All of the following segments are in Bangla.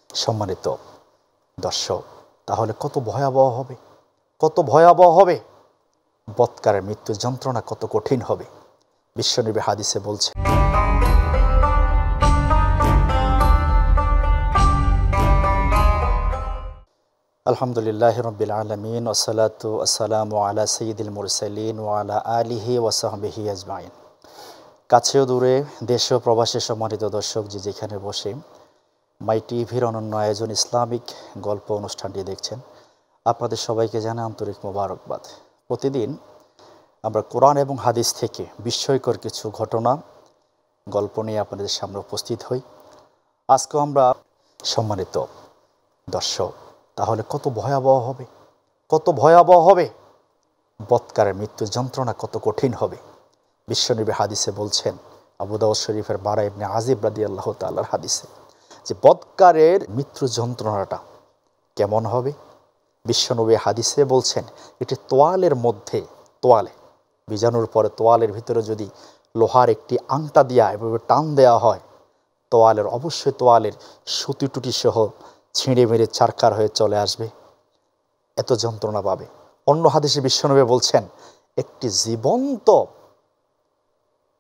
সম্মানিত দর্শক, তাহলে কত ভয়াবহ হবে, কত ভয়াবহ হবে, বৎকারের মৃত্যু যন্ত্রণা কত কঠিন হবে। বিশ্বনবী হাদিসে বলছে, আলহামদুলিল্লাহি রাব্বিল আলামিন ওয়াসসালাতু ওয়াসসালামু আলা সাইয়্যিদিল মুরসালিন ওয়া আলা আলিহি ওয়া সাহবিহি আজমাইন। কাছেও দূরে, দেশ ও প্রবাসী সম্মানিত দর্শক, যে যেখানে বসে মাই টিভির অনন্য আয়োজন ইসলামিক গল্প অনুষ্ঠানটি দেখছেন, আপনাদের সবাইকে জানাই আন্তরিক মোবারকবাদ। প্রতিদিন আমরা কোরআন এবং হাদিস থেকে বিস্ময়কর কিছু ঘটনা, গল্প নিয়ে আপনাদের সামনে উপস্থিত হই। আজকেও আমরা, সম্মানিত দর্শক, তাহলে কত ভয়াবহ হবে, কত ভয়াবহ হবে, বৎকারের মৃত্যু যন্ত্রণা কত কঠিন হবে। বিশ্বনবী হাদিসে বলছেন, আবু দাউদ শরীফের বারা ইবনে আজিব রাদিয়াল্লাহু তাআলার হাদিসে, যে বৎকারের মৃত্যু যন্ত্রণাটা কেমন হবে। বিশ্বনবী হাদিসে বলছেন, এটি তোয়ালের মধ্যে, তোয়ালে বীজাণুর পরে তোয়ালের ভিতরে যদি লোহার একটি আংটা দিয়া এভাবে টান দেওয়া হয়, তোয়ালের অবশ্যই তোয়ালের সুতি টুটি সহ ছিঁড়ে মেরে চারকার হয়ে চলে আসবে, এত যন্ত্রণা পাবে। অন্য হাদিসে বিশ্বনবী বলছেন, একটি জীবন্ত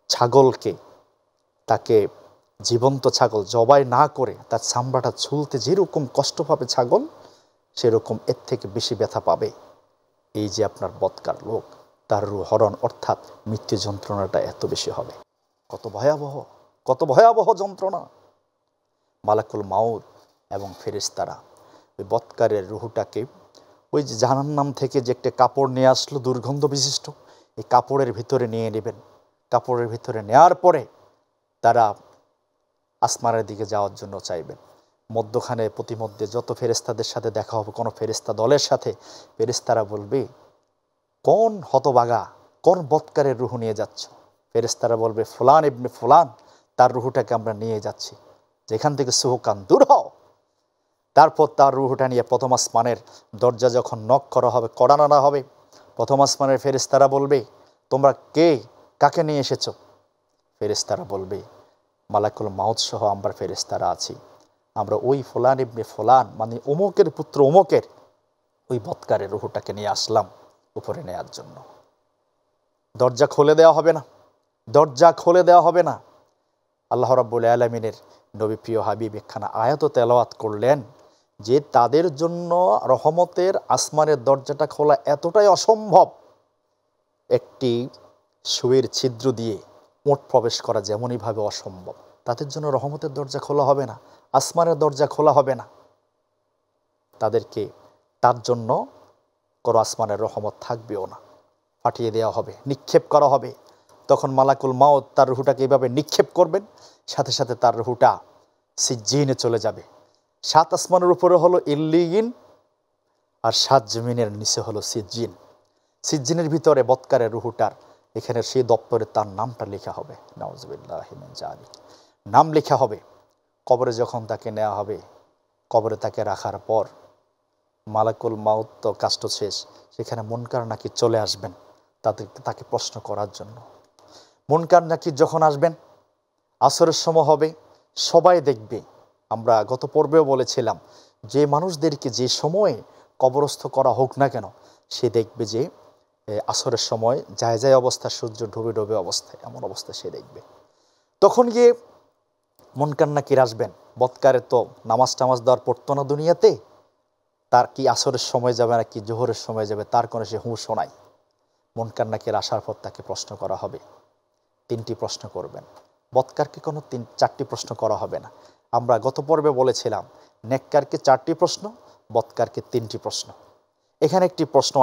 ছাগলকে, তাকে জীবন্ত ছাগল জবাই না করে তার চামড়াটা ছুলতে যেরকম কষ্ট পাবে ছাগল, সেরকম এর থেকে বেশি ব্যথা পাবে এই যে আপনার বৎকার লোক, তার হরণ অর্থাৎ মৃত্যু যন্ত্রণাটা এত বেশি হবে। কত ভয়াবহ, কত ভয়াবহ যন্ত্রণা। মালাকুল মাউত এবং ফেরেশতারা ওই বৎকারের রুহুটাকে ওই যে জাহান্নাম থেকে যে একটা কাপড় নিয়ে আসলো দুর্গন্ধ বিশিষ্ট, এই কাপড়ের ভিতরে নিয়ে নেবেন। কাপড়ের ভিতরে নেওয়ার পরে তারা আসমানের দিকে যাওয়ার জন্য চাইবেন। মধ্যখানে প্রতিমধ্যে যত ফেরেশতাদের সাথে দেখা হবে, কোনো ফেরেশতা দলের সাথে, ফেরেশতারা বলবে, কোন হতবাগা, কোন বৎকারের রুহু নিয়ে যাচ্ছ? ফেরেশতারা বলবে, ফুলান ইবনে ফুলান, তার রুহুটাকে আমরা নিয়ে যাচ্ছি, যেখান থেকে সুহকান, দূর হও। তারপর তার রুহুটা নিয়ে প্রথম আসমানের দরজা যখন নক করা হবে, কড়া নাড়া হবে, প্রথম আসমানের ফেরেশতারা বলবে, তোমরা কে, কাকে নিয়ে এসেছো? ফেরেশতারা বলবে, মালাকুল মাউত সহ আমরা ফেরেশতারা আছি, আমরা ওই ফুলান ইবনে ফুলান, মানে অমুকের পুত্র অমুকের ওই বৎকারের রুহুটাকে নিয়ে আসলাম উপরে নেয়ার জন্য। দরজা খুলে দেওয়া হবে না, দরজা খুলে দেওয়া হবে না। আল্লাহ রাব্বুল আলামিনের নবী প্রিয় হাবিব একখানা আয়াত তেলাওয়াত করলেন যে তাদের জন্য রহমতের আসমানের দরজাটা খোলা এতটাই অসম্ভব, একটি সুইয়ের ছিদ্র দিয়ে ওঁট প্রবেশ করা যেমনইভাবে অসম্ভব, তাদের জন্য রহমতের দরজা খোলা হবে না, আসমানের দরজা খোলা হবে না। তাদেরকে, তার জন্য কোনো আসমানের রহমত থাকবেও না, ফাটিয়ে দেওয়া হবে, নিক্ষেপ করা হবে। তখন মালাকুল মাউত তার রুহুটাকে এইভাবে নিক্ষেপ করবেন, সাথে সাথে তার রুহুটা সিজ্জিনে চলে যাবে। 7 আসমানের উপরে হলো ইল্লিয়িন, আর 7 জমিনের নিচে হলো সিজ্জিন। সিজ্জিনের ভিতরে বৎকারের রুহুটার এখানে সেই দপ্তরে তার নামটা লেখা হবে, নাউজুবিল্লাহি মিন যালিক, নাম লেখা হবে। কবরে যখন তাকে নেওয়া হবে, কবরে তাকে রাখার পর মালাকুল মাউত তো কাষ্ট শেষ, সেখানে মুনকার নাকির চলে আসবেন তাকে প্রশ্ন করার জন্য। মুনকার নাকির যখন আসবেন, আসরের সময় হবে, সবাই দেখবে। আমরা গত পর্বেও বলেছিলাম, যে মানুষদেরকে যে সময়ে কবরস্থ করা হোক না কেন, সে দেখবে যে আসরের সময় যায় যায় অবস্থা, সূর্য ডুবে ডুবে অবস্থায়, এমন অবস্থায় সে দেখবে। তখন গিয়ে মুনকার নাকির আসবেন। বৎকারে তো নামাজ টামাজ দেওয়ার পড়তো না দুনিয়াতে, তার কি আসরের সময় যাবে না কি জোহরের সময় যাবে, তার কোনো সে হুঁশও নাই। মুনকার নাকির আসার পর তাকে প্রশ্ন করা হবে, 3টি প্রশ্ন করবেন। বৎকারকে কোনো 4টি প্রশ্ন করা হবে না। আমরা গত পর্বে বলেছিলাম, নেককারকে 4টি প্রশ্ন, বৎকারকে 3টি প্রশ্ন। এখানে একটি প্রশ্ন